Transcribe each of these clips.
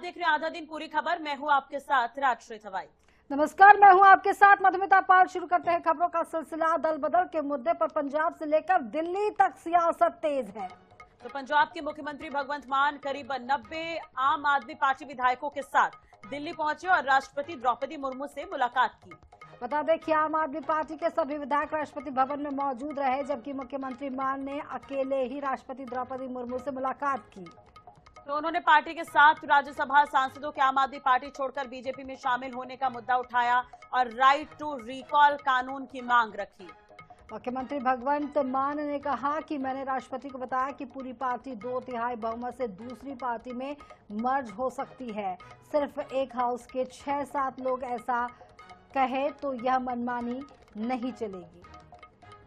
देख रहे हैं आधा दिन पूरी खबर। मैं हूं आपके साथ राजश्री थवाई। नमस्कार, मैं हूं आपके साथ मधुमिता पाल। शुरू करते हैं खबरों का सिलसिला। दल बदल के मुद्दे पर पंजाब से लेकर दिल्ली तक सियासत तेज है। तो पंजाब के मुख्यमंत्री भगवंत मान करीब 90 आम आदमी पार्टी विधायकों के साथ दिल्ली पहुंचे और राष्ट्रपति द्रौपदी मुर्मू से मुलाकात की। बता दें कि आम आदमी पार्टी के सभी विधायक राष्ट्रपति भवन में मौजूद रहे, जबकि मुख्यमंत्री मान ने अकेले ही राष्ट्रपति द्रौपदी मुर्मू से मुलाकात की। तो उन्होंने पार्टी के 7 राज्यसभा सांसदों के आम आदमी पार्टी छोड़कर बीजेपी में शामिल होने का मुद्दा उठाया और राइट टू रिकॉल कानून की मांग रखी। मुख्यमंत्री भगवंत मान ने कहा कि मैंने राष्ट्रपति को बताया कि पूरी पार्टी 2/3 बहुमत से दूसरी पार्टी में मर्ज हो सकती है। सिर्फ एक हाउस के 6-7 लोग ऐसा कहे तो यह मनमानी नहीं चलेगी।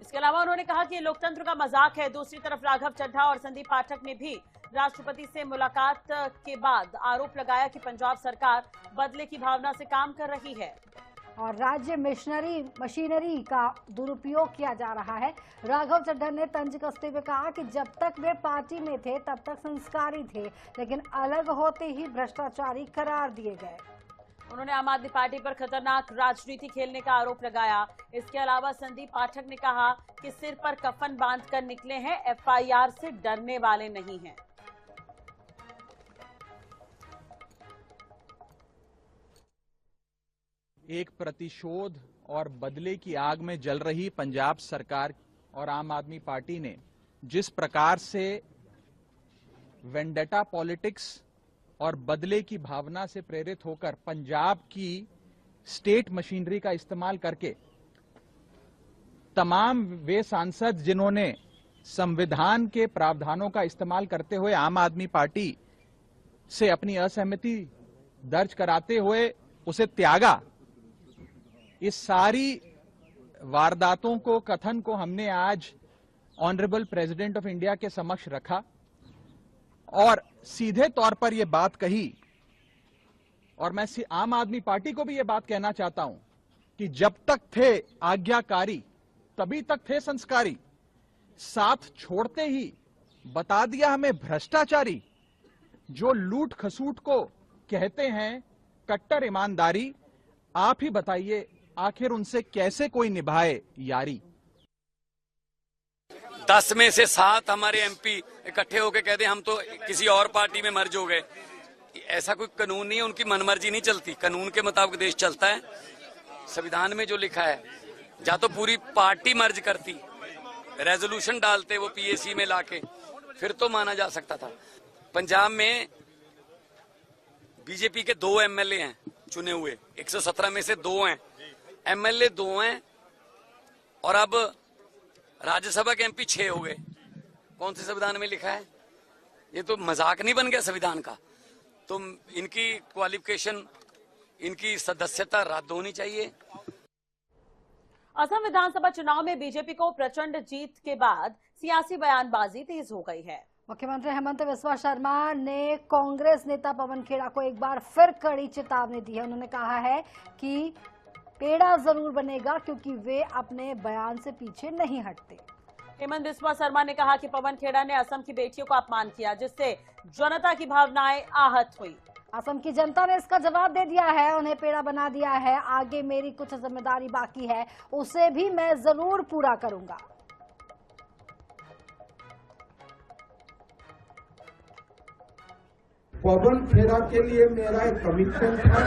इसके अलावा उन्होंने कहा कि ये लोकतंत्र का मजाक है। दूसरी तरफ राघव चड्ढा और संदीप पाठक ने भी राष्ट्रपति से मुलाकात के बाद आरोप लगाया कि पंजाब सरकार बदले की भावना से काम कर रही है और राज्य मशीनरी का दुरुपयोग किया जा रहा है। राघव चड्ढा ने तंज कसते हुए कहा कि जब तक वे पार्टी में थे तब तक संस्कारी थे, लेकिन अलग होते ही भ्रष्टाचारी करार दिए गए। उन्होंने आम आदमी पार्टी पर खतरनाक राजनीति खेलने का आरोप लगाया। इसके अलावा संदीप पाठक ने कहा कि सिर पर कफन बांधकर निकले हैं, एफआईआर से डरने वाले नहीं हैं। एक प्रतिशोध और बदले की आग में जल रही पंजाब सरकार और आम आदमी पार्टी ने जिस प्रकार से वेंडेटा पॉलिटिक्स और बदले की भावना से प्रेरित होकर पंजाब की स्टेट मशीनरी का इस्तेमाल करके तमाम वे सांसद जिन्होंने संविधान के प्रावधानों का इस्तेमाल करते हुए आम आदमी पार्टी से अपनी असहमति दर्ज कराते हुए उसे त्यागा, इस सारी वारदातों को, कथन को हमने आज ऑनरेबल प्रेसिडेंट ऑफ इंडिया के समक्ष रखा और सीधे तौर पर यह बात कही। और मैं आम आदमी पार्टी को भी यह बात कहना चाहता हूं कि जब तक थे आज्ञाकारी तभी तक थे संस्कारी। साथ छोड़ते ही बता दिया हमें भ्रष्टाचारी। जो लूट खसूट को कहते हैं कट्टर ईमानदारी, आप ही बताइए आखिर उनसे कैसे कोई निभाए यारी। 10 में से 7 हमारे एमपी इकट्ठे होकर कहते हम तो किसी और पार्टी में मर्ज हो गए। ऐसा कोई कानून नहीं है, उनकी मनमर्जी नहीं चलती। कानून के मुताबिक देश चलता है। संविधान में जो लिखा है, या तो पूरी पार्टी मर्ज करती, रेजोल्यूशन डालते वो पीएसी में लाके, फिर तो माना जा सकता था। पंजाब में बीजेपी के 2 एमएलए हैं चुने हुए, 117 में से 2 हैं, एमएलए 2 हैं और अब राज्यसभा के एमपी 6 हो गए। कौन से संविधान में लिखा है? ये तो मजाक नहीं बन गया संविधान का? तो इनकी क्वालिफिकेशन, इनकी सदस्यता रद्द होनी चाहिए। असम विधानसभा चुनाव में बीजेपी को प्रचंड जीत के बाद सियासी बयानबाजी तेज हो गई है। मुख्यमंत्री हेमंत बिस्वा शर्मा ने कांग्रेस नेता पवन खेड़ा को एक बार फिर कड़ी चेतावनी दी है। उन्होंने कहा है कि पेड़ा जरूर बनेगा क्योंकि वे अपने बयान से पीछे नहीं हटते। हेमंत बिस्वा शर्मा ने कहा कि पवन खेड़ा ने असम की बेटियों का अपमान किया, जिससे जनता की भावनाएं आहत हुई। असम की जनता ने इसका जवाब दे दिया है, उन्हें पेड़ा बना दिया है। आगे मेरी कुछ जिम्मेदारी बाकी है, उसे भी मैं जरूर पूरा करूंगा। पवन खेड़ा के लिए मेरा एक कमिटमेंट था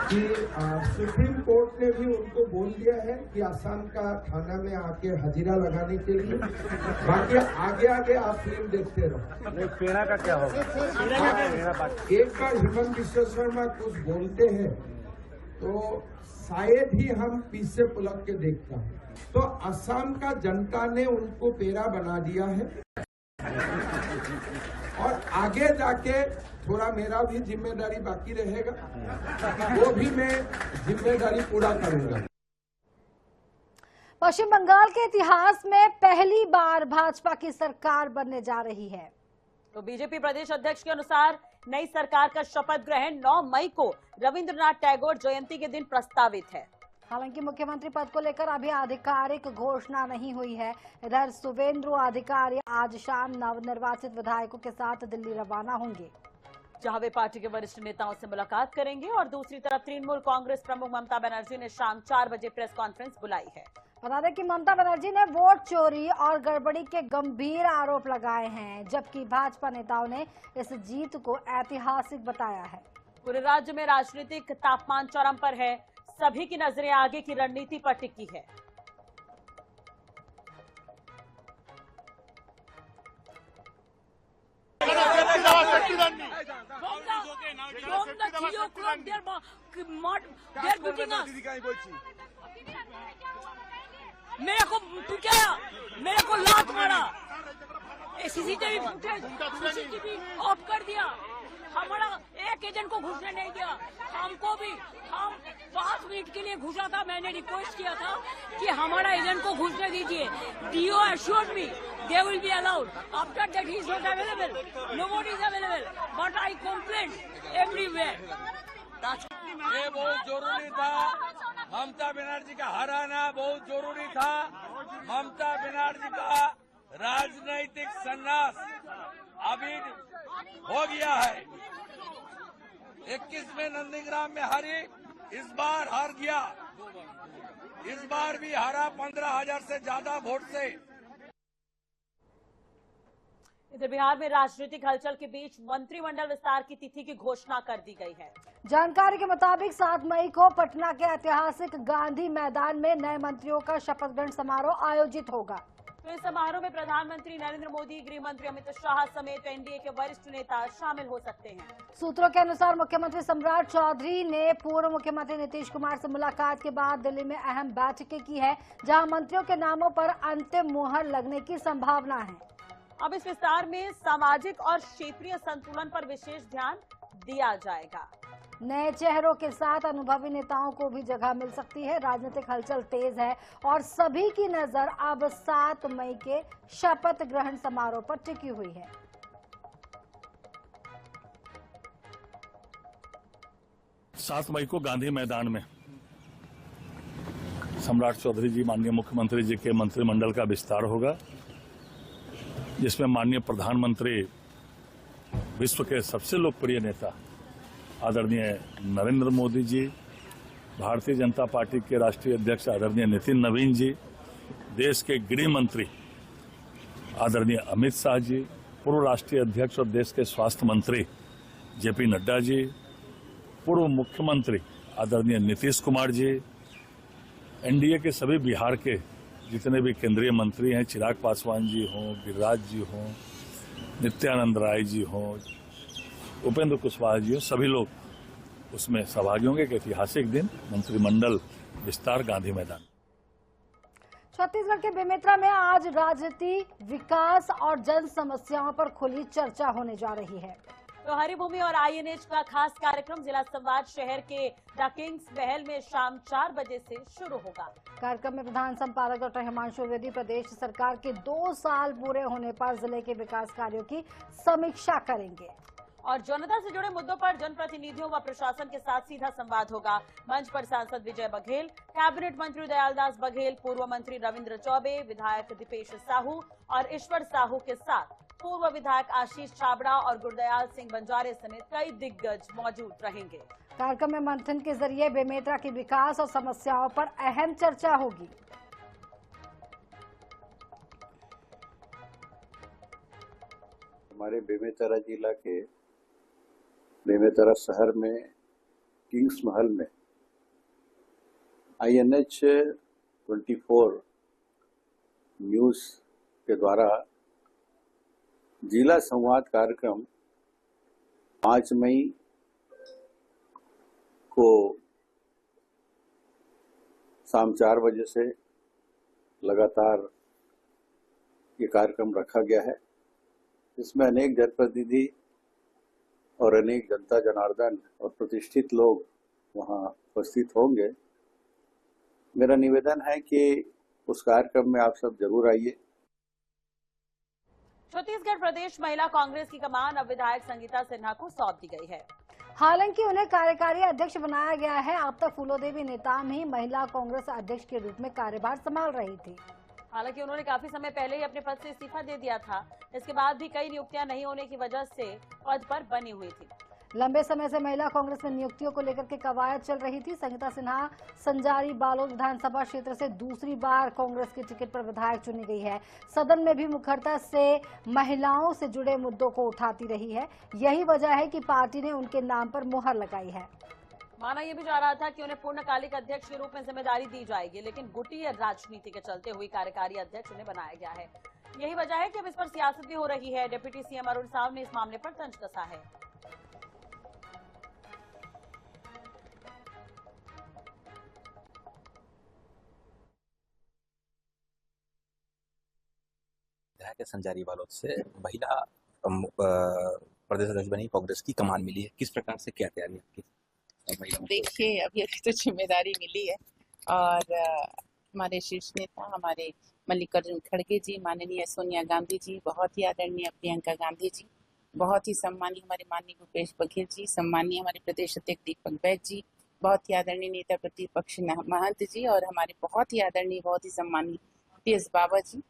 कि सुप्रीम कोर्ट ने भी उनको बोल दिया है कि असम का थाना में आके हजीरा लगाने के लिए। बाकी आगे आगे आप फिल्म देखते रहो। पेड़ा का क्या होगा? एक बार हेमंत बिस्वा शर्मा कुछ बोलते हैं तो शायद ही हम पीछे पुलक के देखता है। तो असम का जनता ने उनको पेड़ा बना दिया है और आगे जाके थोड़ा मेरा भी जिम्मेदारी बाकी रहेगा, वो भी मैं जिम्मेदारी पूरा करूंगा। पश्चिम बंगाल के इतिहास में पहली बार भाजपा की सरकार बनने जा रही है। तो बीजेपी प्रदेश अध्यक्ष के अनुसार नई सरकार का शपथ ग्रहण 9 मई को रविंद्रनाथ टैगोर जयंती के दिन प्रस्तावित है। हालांकि मुख्यमंत्री पद को लेकर अभी आधिकारिक घोषणा नहीं हुई है। इधर शुवेंदु अधिकारी आज शाम नवनिर्वाचित विधायकों के साथ दिल्ली रवाना होंगे। जहां वे पार्टी के वरिष्ठ नेताओं से मुलाकात करेंगे। और दूसरी तरफ तृणमूल कांग्रेस प्रमुख ममता बनर्जी ने शाम 4 बजे प्रेस कॉन्फ्रेंस बुलाई है। बता दें कि ममता बनर्जी ने वोट चोरी और गड़बड़ी के गंभीर आरोप लगाए हैं, जबकि भाजपा नेताओं ने इस जीत को ऐतिहासिक बताया है। पूरे राज्य में राजनीतिक तापमान चरम पर है। सभी की नजरें आगे की रणनीति पर टिकी है। मेरे को पिटाया, मेरे को लात मारा, सीसीटीवी ऑफ कर दिया, हमारा एक एजेंट को घुसने नहीं दिया। हमको भी हम 5 मिनट के लिए घुसा था। मैंने रिक्वेस्ट किया था कि हमारा एजेंट को घुसने दीजिए। DO assured me they will be allowed. After that he is not available. Nobody is available. But I complained everywhere. ये बहुत जरूरी था। ममता बनर्जी का हराना बहुत जरूरी था। ममता बनर्जी का राजनीतिक संन्यास अभी हो गया है। 21 में नंदीग्राम में हारी, इस बार हार गया। इस बार भी हारा 15,000 से ज्यादा वोट से। इधर बिहार में राजनीतिक हलचल के बीच मंत्रिमंडल विस्तार की तिथि की घोषणा कर दी गई है। जानकारी के मुताबिक 7 मई को पटना के ऐतिहासिक गांधी मैदान में नए मंत्रियों का शपथ ग्रहण समारोह आयोजित होगा। तो इस समारोह में प्रधानमंत्री नरेंद्र मोदी, गृह मंत्री अमित शाह समेत एनडीए के वरिष्ठ नेता शामिल हो सकते हैं। सूत्रों के अनुसार मुख्यमंत्री सम्राट चौधरी ने पूर्व मुख्यमंत्री नीतीश कुमार से मुलाकात के बाद दिल्ली में अहम बैठकें की है, जहां मंत्रियों के नामों पर अंतिम मुहर लगने की संभावना है। अब इस विस्तार में सामाजिक और क्षेत्रीय संतुलन पर विशेष ध्यान दिया जाएगा। नए चेहरों के साथ अनुभवी नेताओं को भी जगह मिल सकती है। राजनीतिक हलचल तेज है और सभी की नजर अब 7 मई के शपथ ग्रहण समारोह पर टिकी हुई है। सात मई को गांधी मैदान में सम्राट चौधरी जी, माननीय मुख्यमंत्री जी के मंत्रिमंडल का विस्तार होगा, जिसमें माननीय प्रधानमंत्री, विश्व के सबसे लोकप्रिय नेता आदरणीय नरेंद्र मोदी जी, भारतीय जनता पार्टी के राष्ट्रीय अध्यक्ष आदरणीय नितिन नवीन जी, देश के गृह मंत्री आदरणीय अमित शाह जी, पूर्व राष्ट्रीय अध्यक्ष और देश के स्वास्थ्य मंत्री जेपी नड्डा जी, पूर्व मुख्यमंत्री आदरणीय नीतीश कुमार जी, एनडीए के सभी बिहार के जितने भी केंद्रीय मंत्री हैं, चिराग पासवान जी हों, गिरिराज जी हों, नित्यानंद राय जी हों, उपेंद्र कुशवाहा जी हों, सभी लोग उसमें सहभागी होंगे। एक ऐतिहासिक दिन, मंत्रिमंडल विस्तार गांधी मैदान। छत्तीसगढ़ के बेमेतरा में आज राजनीति, विकास और जन समस्याओं पर खुली चर्चा होने जा रही है। तो हरिभूमि और आईएनएच का खास कार्यक्रम जिला संवाद शहर के द किंग्स महल में शाम 4 बजे से शुरू होगा। कार्यक्रम में प्रधान संपादक डॉक्टर हिमांशु द्विवेदी प्रदेश सरकार के 2 साल पूरे होने पर जिले के विकास कार्यों की समीक्षा करेंगे और जनता से जुड़े मुद्दों पर जनप्रतिनिधियों व प्रशासन के साथ सीधा संवाद होगा। मंच पर सांसद विजय बघेल, कैबिनेट मंत्री दयालदास बघेल, पूर्व मंत्री रविंद्र चौबे, विधायक दीपेश साहू और ईश्वर साहू के साथ पूर्व विधायक आशीष छाबड़ा और गुरदयाल सिंह बंजारे समेत कई दिग्गज मौजूद रहेंगे। कार्यक्रम में मंथन के जरिए बेमेतरा की विकास और समस्याओं पर अहम चर्चा होगी। हमारे बेमेतरा जिला के बेमेतरा शहर में किंग्स महल में INH 24 न्यूज के द्वारा जिला संवाद कार्यक्रम 5 मई को शाम 4 बजे से लगातार ये कार्यक्रम रखा गया है। इसमें अनेक जनप्रतिनिधि और अनेक जनता जनार्दन और प्रतिष्ठित लोग वहां उपस्थित होंगे। मेरा निवेदन है कि उस कार्यक्रम में आप सब जरूर आइए। छत्तीसगढ़ प्रदेश महिला कांग्रेस की कमान अब विधायक संगीता सिन्हा को सौंप दी गई है। हालांकि उन्हें कार्यकारी अध्यक्ष बनाया गया है। अब तक फूलोदेवी नेताम ही महिला कांग्रेस अध्यक्ष के रूप में कार्यभार संभाल रही थी। हालांकि उन्होंने काफी समय पहले ही अपने पद से इस्तीफा दे दिया था। इसके बाद भी कई नियुक्तियां नहीं होने की वजह से पद पर बनी हुई थी। लंबे समय से महिला कांग्रेस में नियुक्तियों को लेकर के कवायद चल रही थी। संगीता सिन्हा संजारी बालोद विधानसभा क्षेत्र से दूसरी बार कांग्रेस के टिकट पर विधायक चुनी गई है। सदन में भी मुखरता से महिलाओं से जुड़े मुद्दों को उठाती रही है। यही वजह है कि पार्टी ने उनके नाम पर मुहर लगाई है। माना यह भी जा रहा था कि उन्हें पूर्णकालिक अध्यक्ष के रूप में जिम्मेदारी दी जाएगी, लेकिन गुटी राजनीति के चलते हुई कार्यकारी अध्यक्ष उन्हें बनाया गया है। यही वजह है कि अब इस पर सियासत भी हो रही है। डिप्टी सीएम अरुण साव ने इस मामले पर तंज कसा है। संजारी बालोद से महिला प्रदेश अध्यक्ष बनी, कांग्रेस की कमान मिली है। किस प्रकार से क्या तैयारी आपकी? देखिए, अभी तो जिम्मेदारी मिली है और हमारे शीर्ष नेता हमारे मल्लिकार्जुन खड़गे जी, माननीय सोनिया गांधी जी, बहुत ही आदरणीय प्रियंका गांधी जी, बहुत ही सम्मानीय हमारे माननीय भूपेश बघेल जी, सम्मानीय हमारे प्रदेश अध्यक्ष दीपक बैज जी, बहुत ही आदरणीय नेता प्रतिपक्ष महंत जी और हमारे बहुत ही आदरणीय बहुत ही सम्मानीय टीएस बाबा जी।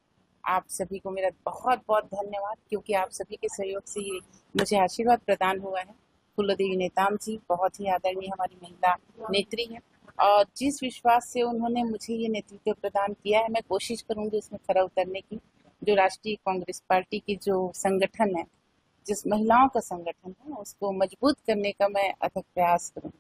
आप सभी को मेरा बहुत बहुत धन्यवाद, क्योंकि आप सभी के सहयोग से ये मुझे आशीर्वाद प्रदान हुआ है। फूलोदेवी नेताम जी बहुत ही आदरणीय हमारी महिला नेत्री है और जिस विश्वास से उन्होंने मुझे ये नेतृत्व प्रदान किया है, मैं कोशिश करूंगी उसमें खरा उतरने की। जो राष्ट्रीय कांग्रेस पार्टी की जो संगठन है, जिस महिलाओं का संगठन है, उसको मजबूत करने का मैं अथक प्रयास करूंगी।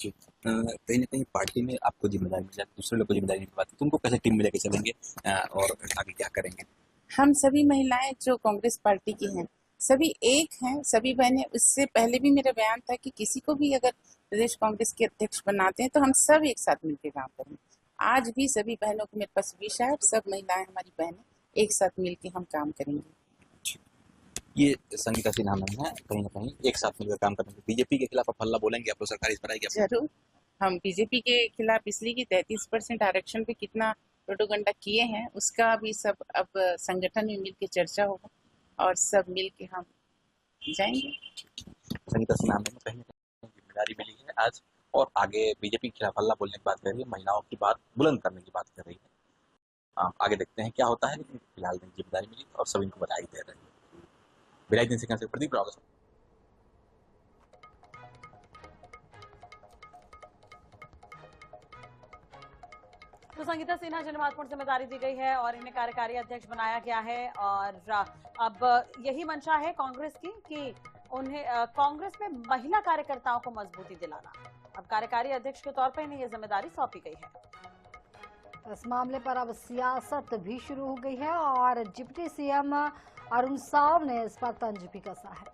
जी, कहीं ना कहीं पार्टी में आपको जिम्मेदारी मिल जाती है, दूसरे लोग को जिम्मेदारी नहीं पाती, तुमको कैसे टीम में लेके चलेंगे और आगे क्या करेंगे? हम सभी महिलाएं जो कांग्रेस पार्टी की हैं, सभी एक हैं, सभी बहनें। उससे पहले भी मेरा बयान था कि किसी को भी अगर प्रदेश कांग्रेस के अध्यक्ष बनाते हैं तो हम सब एक साथ मिलकर काम करेंगे। आज भी सभी बहनों को मेरे पास विषय है, सब महिलाएं हमारी बहनें एक साथ मिलकर हम काम करेंगे। ये संगीता सिन्हा मैम है, कहीं ना कहीं एक साथ मिलकर काम करेंगे। बीजेपी के खिलाफ आप हल्ला बोलेंगे, आप लोग सरकार इस पर आएगी? जरूर, हम बीजेपी के खिलाफ इसलिए कि 33% आरक्षण पे कितना प्रोपेगेंडा किए हैं, उसका भी सब अब संगठन में मिलकर चर्चा होगा और सब मिलके हम जाएंगे। संगीता सिन्हा में कहीं ना कहीं जिम्मेदारी मिली है आज और आगे बीजेपी के खिलाफ हल्ला बोलने की बात कर रही है, महिलाओं की बात बुलंद करने की बात कर रही है। आगे देखते हैं क्या होता है, लेकिन फिलहाल जिम्मेदारी मिली और सब इनको बधाई दे रहे हैं। बिलाई दिन से प्रदीप राव। तो संगीता सिन्हा जिन्हें महत्वपूर्ण जिम्मेदारी दी गई है और इन्हें कार्यकारी अध्यक्ष बनाया गया है और अब यही मंशा है कांग्रेस की कि उन्हें कांग्रेस में महिला कार्यकर्ताओं को मजबूती दिलाना। अब कार्यकारी अध्यक्ष के तौर पर इन्हें यह जिम्मेदारी सौंपी गई है। इस मामले पर अब सियासत भी शुरू हो गई है और डिप्टी सीएम अरुण साव ने इस पर तंज भी कसा है।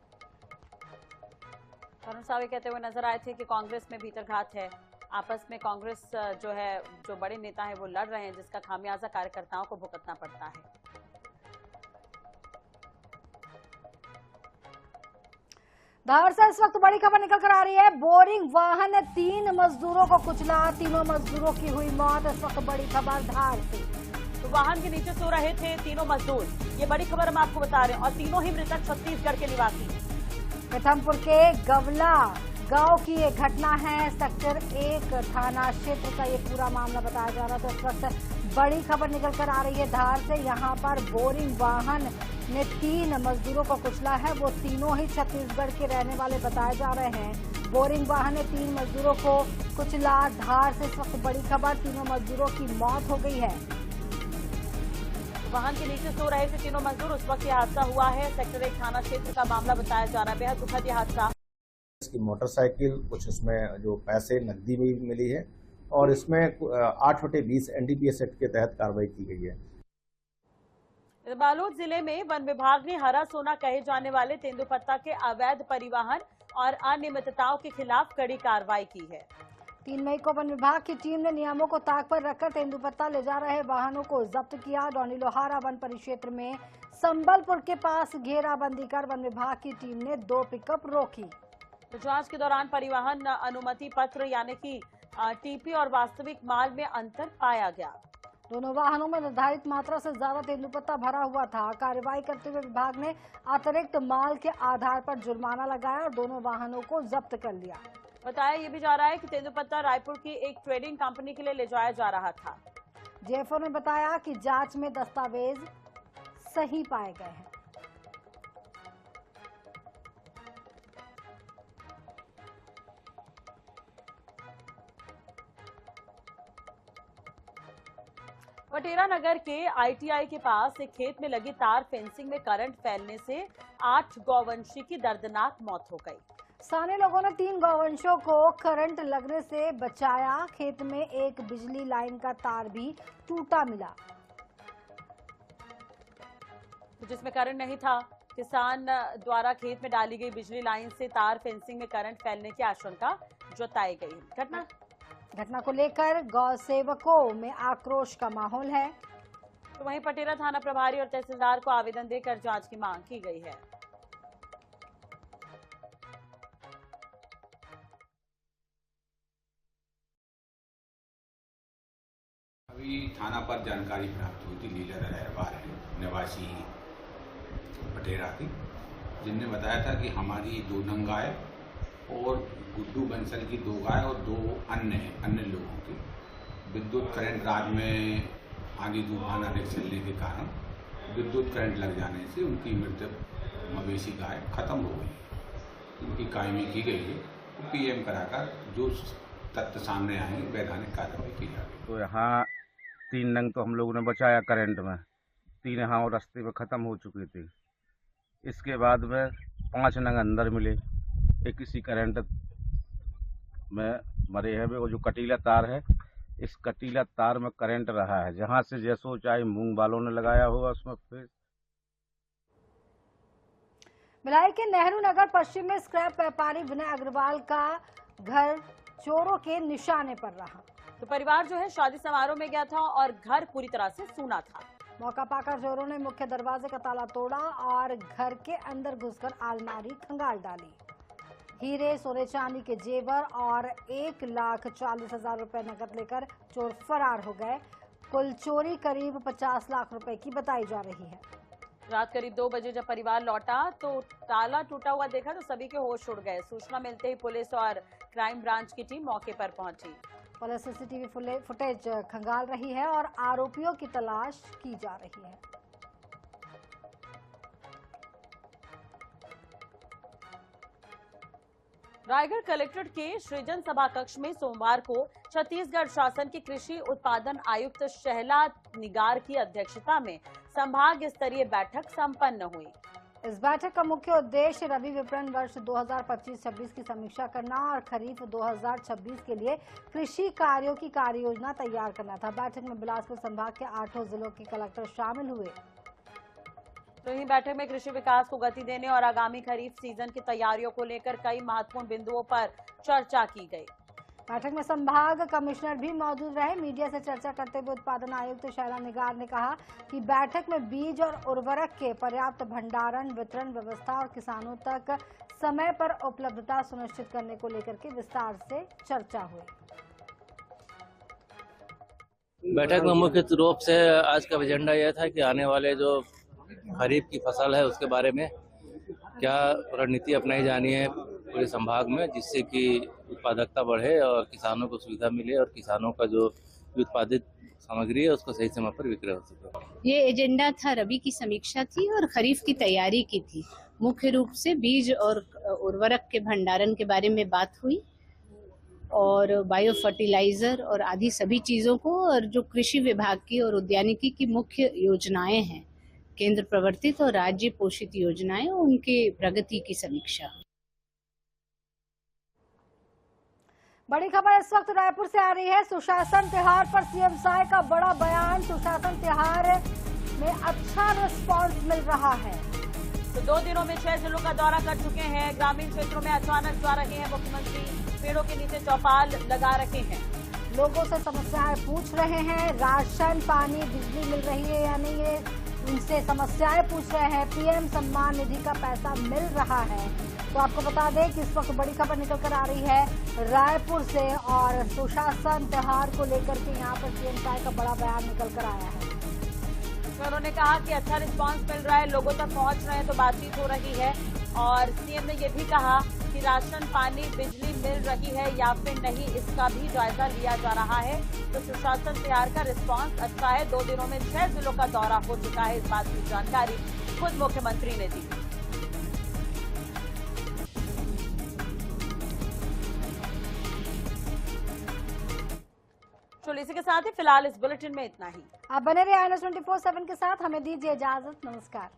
अरुण साव कहते हुए नजर आए थे कि कांग्रेस में भीतरघात है, आपस में कांग्रेस जो बड़े नेता हैं वो लड़ रहे हैं, जिसका खामियाजा कार्यकर्ताओं को भुगतना पड़ता है। धार से इस वक्त बड़ी खबर निकल कर आ रही है। बोरिंग वाहन ने 3 मजदूरों को कुचला, तीनों मजदूरों की हुई मौत। इस वक्त बड़ी खबर धार से। तो वाहन के नीचे सो रहे थे तीनों मजदूर, ये बड़ी खबर हम आपको बता रहे हैं, और तीनों ही मृतक छत्तीसगढ़ के निवासी। पीथमपुर के गवला गांव की ये घटना है। सेक्टर 1 थाना क्षेत्र का ये पूरा मामला बताया जा रहा था। इस वक्त बड़ी खबर निकल कर आ रही है धार से। यहाँ पर बोरिंग वाहन ने 3 मजदूरों को कुचला है। वो तीनों ही छत्तीसगढ़ के रहने वाले बताए जा रहे हैं। बोरिंग वाहन ने 3 मजदूरों को कुचला। धार से इस वक्त बड़ी खबर, तीनों मजदूरों की मौत हो गई है। वाहन के नीचे सो रहे थे तीनों मजदूर, उस वक्त यह हादसा हुआ है। सेक्टर 1 थाना क्षेत्र का मामला बताया जा रहा है। बेहद दुखद यह हादसा। इसकी मोटरसाइकिल, कुछ उसमें जो पैसे नकदी भी मिली है और इसमें 8/20 NDPS एक्ट के तहत कार्रवाई की गई है। बालोद जिले में वन विभाग ने हरा सोना कहे जाने वाले तेंदुपत्ता के अवैध परिवहन और अनियमितताओं के खिलाफ कड़ी कार्रवाई की है। 3 मई को वन विभाग की टीम ने नियमों को ताक पर रखकर तेंदुपत्ता ले जा रहे वाहनों को जब्त किया। डौनी लोहारा वन परिक्षेत्र में संबलपुर के पास घेराबंदी कर वन विभाग की टीम ने 2 पिकअप रोकी। तो जांच के दौरान परिवहन अनुमति पत्र यानी कि टीपी और वास्तविक माल में अंतर पाया गया। दोनों वाहनों में निर्धारित मात्रा से ज्यादा तेंदुपत्ता भरा हुआ था। कार्रवाई करते हुए विभाग ने अतिरिक्त माल के आधार पर जुर्माना लगाया और दोनों वाहनों को जब्त कर लिया। बताया ये भी जा रहा है कि तेंदुपत्ता रायपुर की एक ट्रेडिंग कंपनी के लिए ले जाया जा रहा था। जेएफओ ने बताया कि जांच में दस्तावेज सही पाए गए हैं। पटेरा नगर के ITI के पास एक खेत में लगी तार फेंसिंग में करंट फैलने से 8 गौवंशी की दर्दनाक मौत हो गई। स्थानीय लोगों ने 3 गौवंशों को करंट लगने से बचाया। खेत में एक बिजली लाइन का तार भी टूटा मिला, जिसमें करंट नहीं था। किसान द्वारा खेत में डाली गई बिजली लाइन से तार फेंसिंग में करंट फैलने की आशंका जताई गई। घटना को लेकर गौ सेवकों में आक्रोश का माहौल है। तो वहीं पटेरा थाना प्रभारी और तहसीलदार को आवेदन देकर जांच की मांग की गई है। अभी थाना पर जानकारी प्राप्त हुई थी, लीलर अहरवार है निवासी पटेरा की, जिनने बताया था कि हमारी 2 नंग गाय और गुड्डू बंसल की 2 गाय और 2 अन्य लोगों की विद्युत करंट रात में आंधी तूफान अधिक चलने के कारण विद्युत करंट लग जाने से उनकी मृत मवेशी गाय खत्म हो गई। उनकी कायमी की गई है, तो PM कराकर जो तथ्य सामने आएंगे वैधानिक कार्रवाई की जाएगी। तो यहाँ 3 नंग तो हम लोगों ने बचाया करंट में, 3 यहाँ और रास्ते में ख़त्म हो चुकी थी। इसके बाद में 5 नंग अंदर मिले, एक किसी करंट में मरे हैं। वो जो कटीला तार है, इस कटीला तार में करंट रहा है, जहाँ से जैसो चाहे मूंग वालों ने लगाया होगा उसमें। फिर भिलाई के नेहरू नगर पश्चिम में स्क्रैप व्यापारी विनय अग्रवाल का घर चोरों के निशाने पर रहा। तो परिवार जो है शादी समारोह में गया था और घर पूरी तरह से सूना था। मौका पाकर चोरों ने मुख्य दरवाजे का ताला तोड़ा और घर के अंदर घुसकर अलमारी खंगाल डाली। हीरे, सोने चांदी के जेवर और 1,40,000 रुपए नकद लेकर चोर फरार हो गए। कुल चोरी करीब 50 लाख रुपए की बताई जा रही है। रात करीब 2 बजे जब परिवार लौटा तो ताला टूटा हुआ देखा तो सभी के होश उड़ गए। सूचना मिलते ही पुलिस और क्राइम ब्रांच की टीम मौके पर पहुंची। पुलिस CCTV फुटेज खंगाल रही है और आरोपियों की तलाश की जा रही है। रायगढ़ कलेक्ट्रेट के सृजन सभा कक्ष में सोमवार को छत्तीसगढ़ शासन के कृषि उत्पादन आयुक्त शहला निगार की अध्यक्षता में संभाग स्तरीय बैठक संपन्न हुई। इस बैठक का मुख्य उद्देश्य रबी विपणन वर्ष 2025-26 की समीक्षा करना और खरीफ 2026 के लिए कृषि कार्यों की कार्य योजना तैयार करना था। बैठक में बिलासपुर संभाग के 8 जिलों के कलेक्टर शामिल हुए। तो वहीं बैठक में कृषि विकास को गति देने और आगामी खरीफ सीजन की तैयारियों को लेकर कई महत्वपूर्ण बिंदुओं पर चर्चा की गई। बैठक में संभाग कमिश्नर भी मौजूद रहे। मीडिया से चर्चा करते हुए उत्पादन आयुक्त शैला निगार ने कहा कि बैठक में बीज और उर्वरक के पर्याप्त भंडारण, वितरण व्यवस्था और किसानों तक समय पर उपलब्धता सुनिश्चित करने को लेकर के विस्तार से चर्चा हुई। बैठक में मुख्य रूप से आज का एजेंडा यह था कि आने वाले जो खरीफ की फसल है उसके बारे में क्या रणनीति अपनाई जानी है पूरे संभाग में, जिससे कि उत्पादकता बढ़े और किसानों को सुविधा मिले और किसानों का जो उत्पादित सामग्री है उसको सही समय पर विक्रय हो सके। ये एजेंडा था, रबी की समीक्षा थी और खरीफ की तैयारी की थी। मुख्य रूप से बीज और उर्वरक के भंडारण के बारे में बात हुई और बायो फर्टिलाइजर और आदि सभी चीजों को, और जो कृषि विभाग की और उद्यानिकी की मुख्य योजनाएं हैं, केंद्र प्रवर्तित और राज्य पोषित योजनाएं, उनके प्रगति की समीक्षा। बड़ी खबर इस वक्त रायपुर से आ रही है। सुशासन त्योहार पर CM साय का बड़ा बयान। सुशासन त्योहार में अच्छा रिस्पांस मिल रहा है। तो 2 दिनों में 6 जिलों का दौरा कर चुके हैं। ग्रामीण क्षेत्रों में अचानक जा रहे हैं मुख्यमंत्री, पेड़ों के नीचे चौपाल लगा रखे हैं। लोगों से समस्याएं पूछ रहे हैं। राशन, पानी, बिजली मिल रही है या नहीं है, उनसे समस्याएं पूछ रहे हैं। PM सम्मान निधि का पैसा मिल रहा है। तो आपको बता दें कि इस वक्त बड़ी खबर निकल कर आ रही है रायपुर से और सुशासन त्योहार को लेकर के यहाँ पर CM साय का बड़ा बयान निकल कर आया है। तो उन्होंने कहा कि अच्छा रिस्पांस मिल रहा है, लोगों तक पहुंच रहे हैं, तो बातचीत हो रही है। और CM ने ये भी कहा कि राशन, पानी, बिजली मिल रही है या फिर नहीं, इसका भी जायजा लिया जा रहा है। तो सुशासन त्योहार का रिस्पांस अच्छा है। 2 दिनों में 6 जिलों का दौरा हो चुका है। इस बात की जानकारी खुद मुख्यमंत्री ने दी। बिल्कुल, इसी के साथ ही फिलहाल इस बुलेटिन में इतना ही। आप बने रहिए INS 24/7 के साथ, हमें दीजिए इजाजत, नमस्कार।